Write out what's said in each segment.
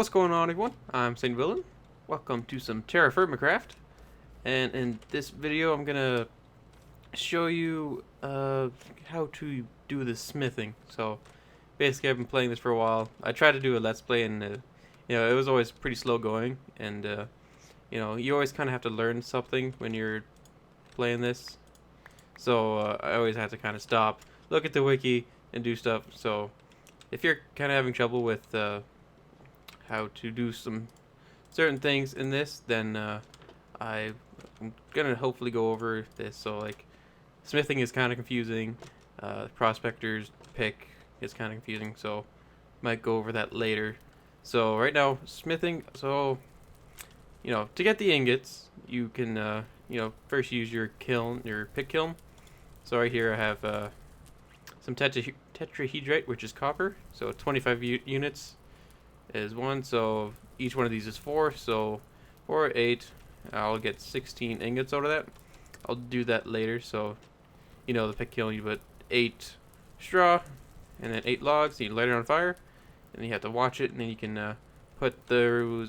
What's going on, everyone? I'm SaintVillain. Welcome to some Terrafirmacraft. And in this video, I'm gonna show you how to do the smithing. So basically, I've been playing this for a while. I tried to do a let's play, and it was always pretty slow going. And you always kind of have to learn something when you're playing this. So I always have to kind of stop, look at the wiki, and do stuff. So if you're kind of having trouble with how to do some certain things in this, then I'm gonna hopefully go over this. So like, smithing is kind of confusing. Prospector's pick is kind of confusing, so might go over that later. So right now, smithing. So to get the ingots, you can first use your kiln, your pick kiln. So right here I have some tetrahedrite, which is copper. So 25 units is one, so each one of these is 4, so 4, 8, I'll get 16 ingots out of that. I'll do that later. So the pick kiln, you put 8 straw and then 8 logs, and you light it on fire, and you have to watch it, and then you can put the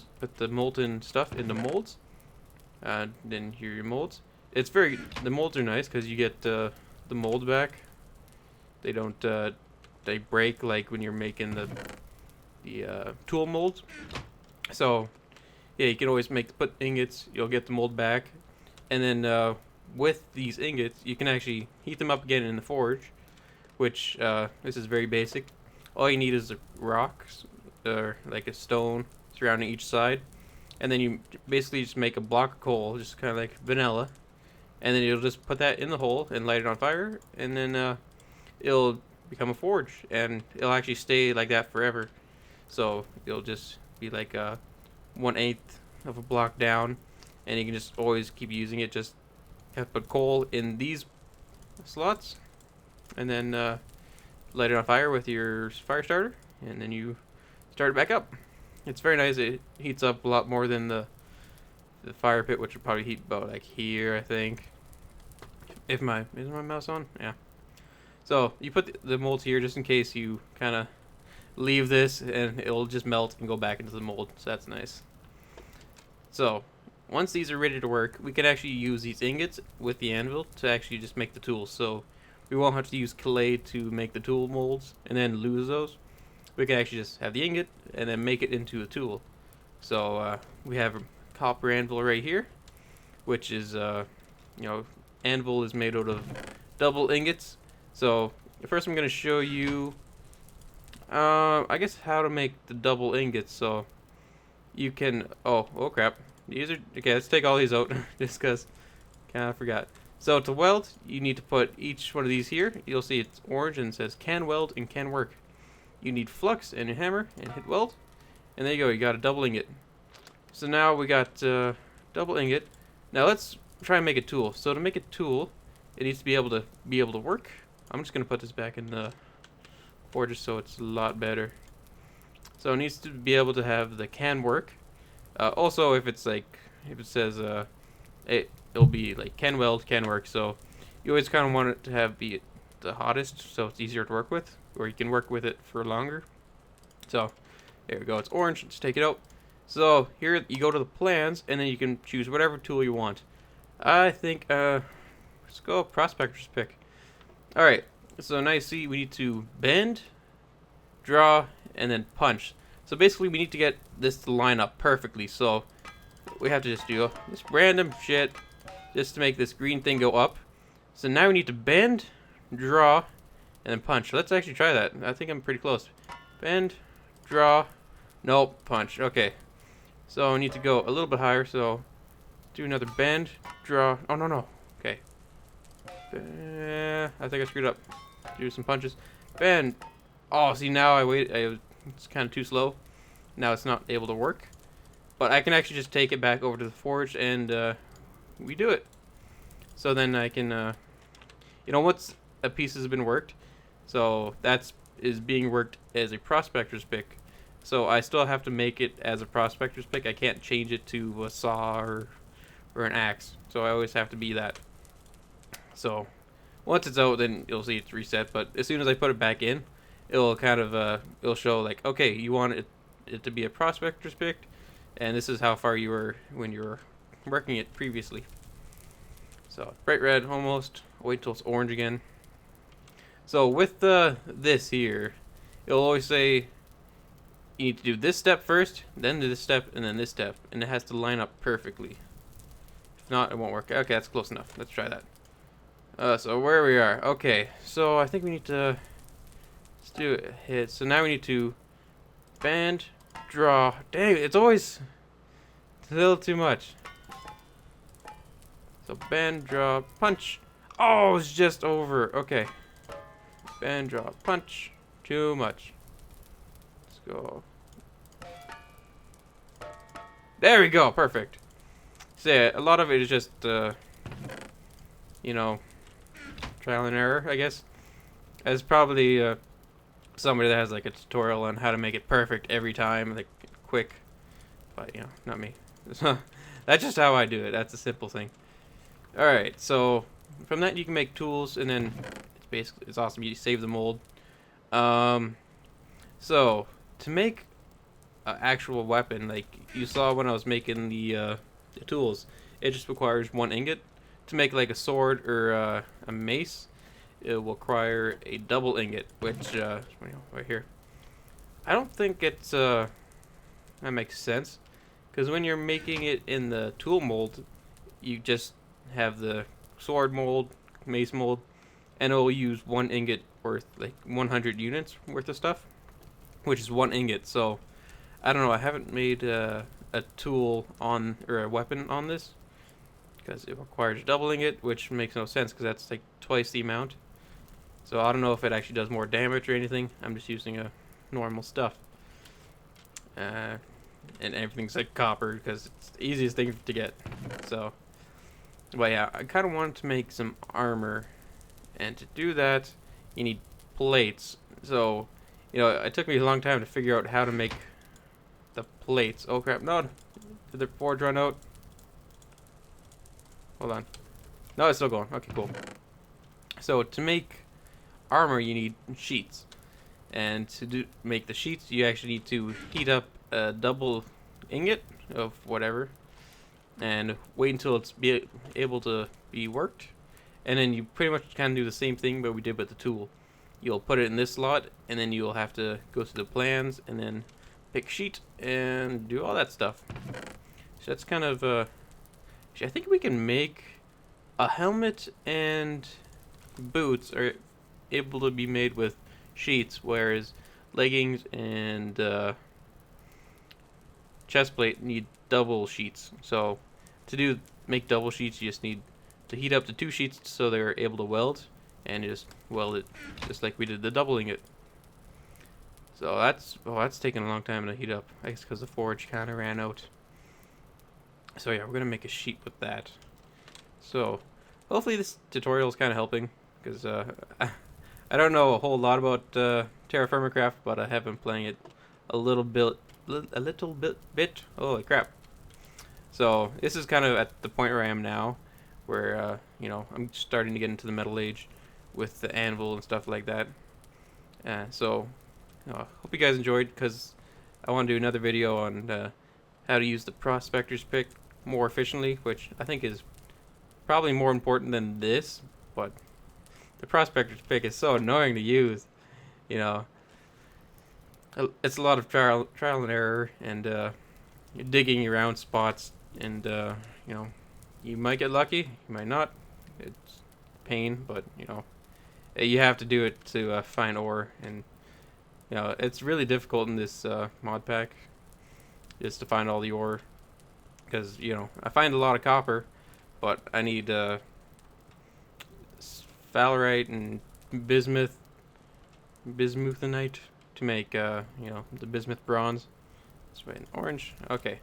molten stuff into molds. Then here are your molds. The molds are nice because you get the mold back. They don't they break like when you're making the tool molds. So yeah, you can always put ingots, you'll get the mold back, and then with these ingots you can actually heat them up again in the forge, which this is very basic. All you need is a rock or like a stone surrounding each side, and then you basically just make a block of coal, just kind of like vanilla, and then you'll just put that in the hole and light it on fire, and then it'll become a forge, and it'll actually stay like that forever. So it'll just be like 1/8 of a block down, and you can just always keep using it. Just have to put coal in these slots, and then light it on fire with your fire starter, and then you start it back up. It's very nice. It heats up a lot more than the fire pit, which would probably heat about like here, I think. Is my mouse on? Yeah. So you put the molds here just in case you kind of leave this and it'll just melt and go back into the mold, so that's nice. So once these are ready to work, we can actually use these ingots with the anvil to actually just make the tools. So we won't have to use clay to make the tool molds and then lose those. We can actually just have the ingot and then make it into a tool. So we have a copper anvil right here, which is anvil is made out of double ingots. So first I'm going to show you I guess how to make the double ingots. So you can oh crap, these are okay. Let's take all these out just because kind of forgot. So to weld, you need to put each one of these here. You'll see it's orange and it says can weld and can work. You need flux and a hammer and hit weld, and there you go, you got a double ingot. So now we got double ingot. Now let's try and make a tool. So to make a tool, it needs to be able to work. I'm just gonna put this back in the forge so it's a lot better. So it needs to be able to have the can work. Also, if it says it'll be like can weld, can work. So you always kind of want it to be the hottest, so it's easier to work with, or you can work with it for longer. So there we go. It's orange. Let's take it out. So here you go to the plans, and then you can choose whatever tool you want. I think let's go prospector's pick. All right. So now you see we need to bend, draw, and then punch. So basically we need to get this to line up perfectly. So we have to just do this random shit just to make this green thing go up. So now we need to bend, draw, and then punch. Let's actually try that. I think I'm pretty close. Bend, draw, nope, punch. Okay. So I need to go a little bit higher. So do another bend, draw. Oh no. Okay. I think I screwed up. Do some punches. Bend. Oh, see now it's kind of too slow. Now it's not able to work. But I can actually just take it back over to the forge and we do it. So then I can, once a piece has been worked, so is being worked as a prospector's pick. So I still have to make it as a prospector's pick. I can't change it to a saw or an axe. So I always have to be that. So once it's out, then you'll see it's reset. But as soon as I put it back in, it'll kind of it'll show like, okay, you want it it to be a prospector's pick, and this is how far you were when you were working it previously. So bright red almost. Wait till it's orange again. So with this here, it'll always say you need to do this step first, then do this step, and then this step, and it has to line up perfectly. If not, it won't work. Okay, that's close enough. Let's try that. So where we are. Okay, so I think we need to let's do a hit. So now we need to bend, draw. Dang, it's always a little too much. So bend, draw, punch. Oh, it's just over. Okay. Bend, draw, punch. Too much. Let's go. There we go. Perfect. So yeah, a lot of it is just, you know, trial and error, I guess. As probably somebody that has like a tutorial on how to make it perfect every time, like quick. But, you know, not me. That's just how I do it. That's a simple thing. Alright, so from that you can make tools, and then it's awesome. You save the mold. So to make an actual weapon, like you saw when I was making the tools, it just requires 1 ingot. To make like a sword or a mace, it will require a double ingot, which right here. I don't think it's that makes sense, because when you're making it in the tool mold, you just have the sword mold, mace mold, and it'll use 1 ingot worth, like 100 units worth of stuff, which is 1 ingot. So I don't know, I haven't made a tool on, or a weapon on this, because it requires double ingot, which makes no sense because that's like twice the amount. So I don't know if it actually does more damage or anything. I'm just using a normal stuff, and everything's like copper because it's the easiest thing to get. So but yeah, I kind of wanted to make some armor, and to do that, you need plates. So, you know, it took me a long time to figure out how to make the plates. Oh crap, no, did the forge run out? Hold on. No, it's still going. Okay, cool. So to make armor, you need sheets, and to make the sheets, you actually need to heat up a double ingot of whatever, and wait until it's able to be worked, and then you pretty much kind of do the same thing but we did with the tool. You'll put it in this slot, and then you'll have to go to the plans and then pick sheet and do all that stuff. So that's kind of I think we can make a helmet, and boots are able to be made with sheets, whereas leggings and chest plate need double sheets. So to make double sheets, you just need to heat up the 2 sheets so they're able to weld, and you just weld it just like we did the doubling it. So that's taking a long time to heat up, I guess because the forge kind of ran out. So yeah, we're gonna make a sheet with that. So hopefully this tutorial is kind of helping, because I don't know a whole lot about Terrafirmacraft, but I have been playing it a little bit. Holy crap! So this is kind of at the point where I am now, where you know, I'm starting to get into the metal age with the anvil and stuff like that. So hope you guys enjoyed, because I want to do another video on how to use the prospector's pick more efficiently, which I think is probably more important than this. But the prospector's pick is so annoying to use, you know. It's a lot of trial and error, and digging around spots, and you know, you might get lucky, you might not. It's pain, but you know, you have to do it to find ore, and you know, it's really difficult in this mod pack just to find all the ore, because you know, I find a lot of copper, but I need sphalerite and bismuthenite to make you know, the bismuth bronze. Let's wait, orange. Okay,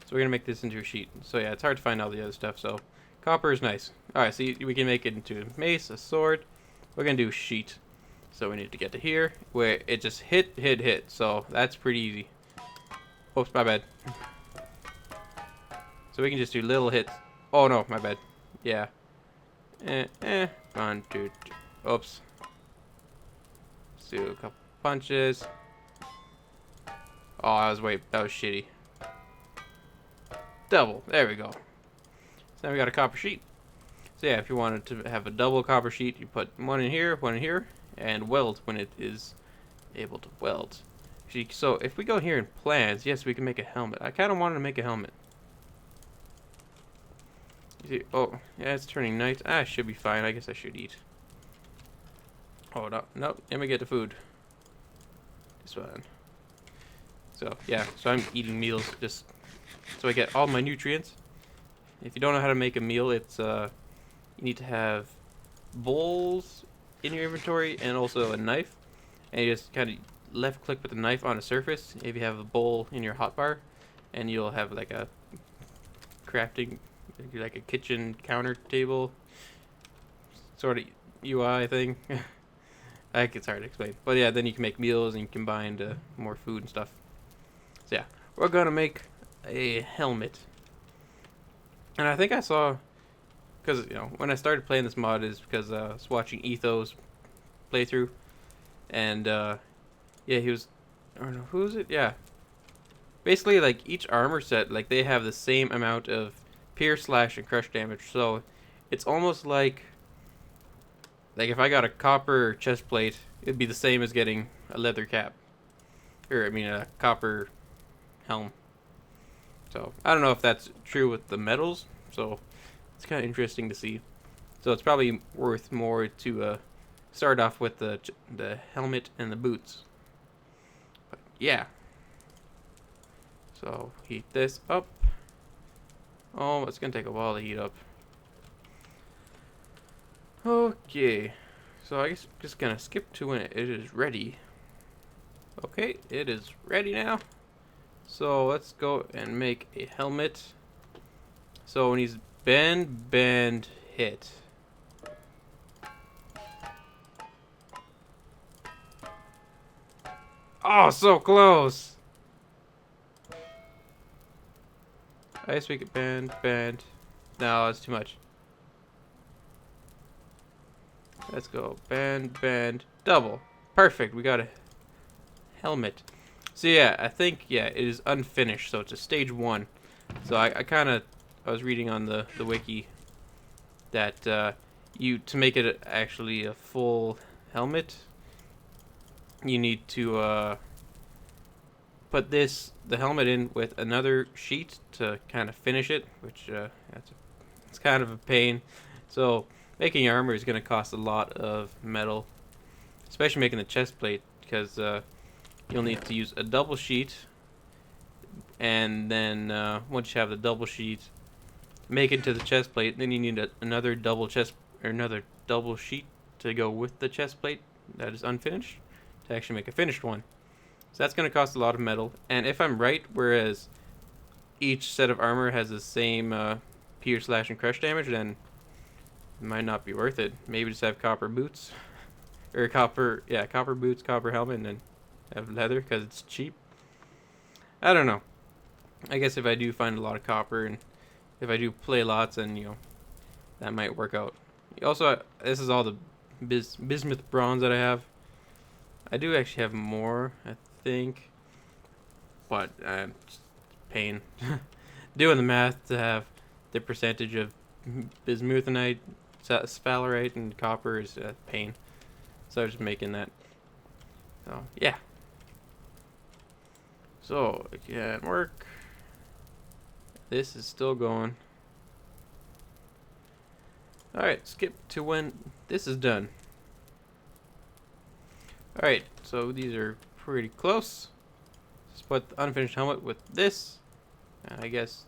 so we're gonna make this into a sheet. So yeah, it's hard to find all the other stuff, so copper is nice. Alright, so we can make it into a mace, a sword. We're gonna do a sheet. So we need to get to here where it just hit. So that's pretty easy. Oops, my bad. So we can just do little hits. Oh no, my bad. Yeah. 1, 2, 3. Oops. Let's do a couple punches. Oh, that was shitty. Double. There we go. So now we got a copper sheet. So yeah, if you wanted to have a double copper sheet, you put one in here, and weld when it is able to weld. So if we go here in plans, yes, we can make a helmet. I kind of wanted to make a helmet. You see, oh, yeah, it's turning night. Ah, should be fine. I guess I should eat. Oh, no, no, let me get the food. This one. So, yeah, so I'm eating meals just so I get all my nutrients. If you don't know how to make a meal, it's, you need to have bowls in your inventory and also a knife. And you just kind of left click with the knife on a surface if you have a bowl in your hotbar, and you'll have like a crafting, like a kitchen counter table sort of UI thing. Like, it's hard to explain, but yeah, then you can make meals and you can combine more food and stuff. So yeah, we're gonna make a helmet, and I think I saw, because you know when I started playing this mod is because I was watching Etho's playthrough, and yeah, he was, I don't know, who is it? Yeah, basically like each armor set, like they have the same amount of pierce, slash, and crush damage, so it's almost like if I got a copper chest plate, it'd be the same as getting a leather cap. Or, I mean, a copper helm. So, I don't know if that's true with the metals. So, it's kind of interesting to see. So, it's probably worth more to start off with the helmet and the boots. But, yeah. So, heat this up. Oh, it's going to take a while to heat up. Okay, so I guess I'm just gonna skip to when it is ready. Okay, it is ready now. So let's go and make a helmet. So when he's bend, hit. Oh, so close. I guess we could bend. No, that's too much. Let's go. Bend, double. Perfect. We got a helmet. So yeah, I think, yeah, it is unfinished. So it's a stage 1. So I was reading on the wiki that to make it actually a full helmet, you need to put the helmet in with another sheet to kind of finish it, which it's kind of a pain. So making armor is going to cost a lot of metal, especially making the chest plate, because you'll need to use a double sheet, and then once you have the double sheet, make it to the chest plate. Then you need another double sheet to go with the chest plate that is unfinished to actually make a finished one. So that's going to cost a lot of metal. And if I'm right, whereas each set of armor has the same pierce, slash, and crush damage, then it might not be worth it. Maybe just have copper boots. Or copper boots, copper helmet, and then have leather because it's cheap. I don't know. I guess if I do find a lot of copper, and if I do play lots, then, you know, that might work out. Also, this is all the bismuth bronze that I have. I do actually have more, I think. But, it's pain. Doing the math to have the percentage of bismuthinite, sphalerite, and copper is a pain. So I was just making that. So, yeah. So, it can work. This is still going. Alright, skip to when this is done. Alright, so these are pretty close. Let's put the unfinished helmet with this. And I guess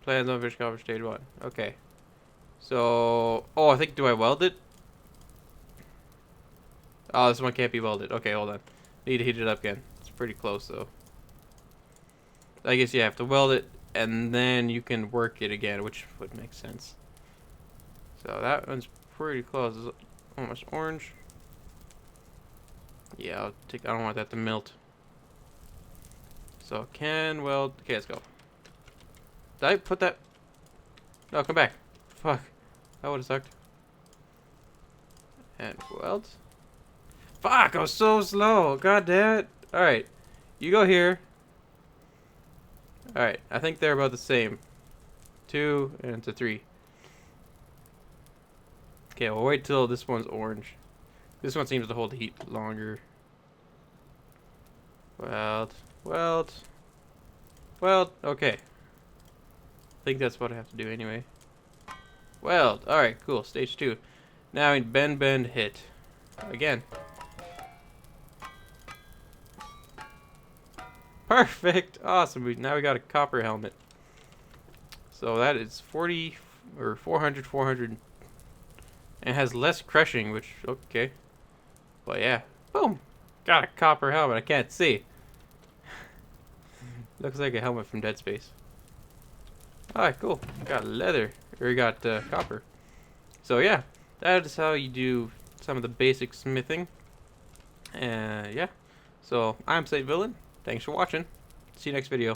plans unfinished cover stage 1. Okay. So, oh, I think, do I weld it? Oh, this one can't be welded. Okay, hold on. Need to heat it up again. It's pretty close, though. I guess you have to weld it, and then you can work it again, which would make sense. So that one's pretty close. It's almost orange. Yeah, I don't want that to melt. So can weld. Okay, let's go. Did I put that? No, come back. Fuck. That would have sucked. And weld. Fuck, I was so slow. God damn it. Alright. You go here. Alright, I think they're about the same. 2 and to 3. Okay, we'll wait till this one's orange. This one seems to hold the heat longer. Weld, okay. I think that's what I have to do anyway. Weld, alright, cool, stage 2. Now we bend, hit. Again. Perfect, awesome, now we got a copper helmet. So that is 40, or 400, and has less crushing, which, okay. But yeah, boom, got a copper helmet, I can't see. Looks like a helmet from Dead Space. Alright, cool. Got leather. Or got copper. So yeah, that is how you do some of the basic smithing. Yeah. So I'm SaintVillain. Thanks for watching. See you next video.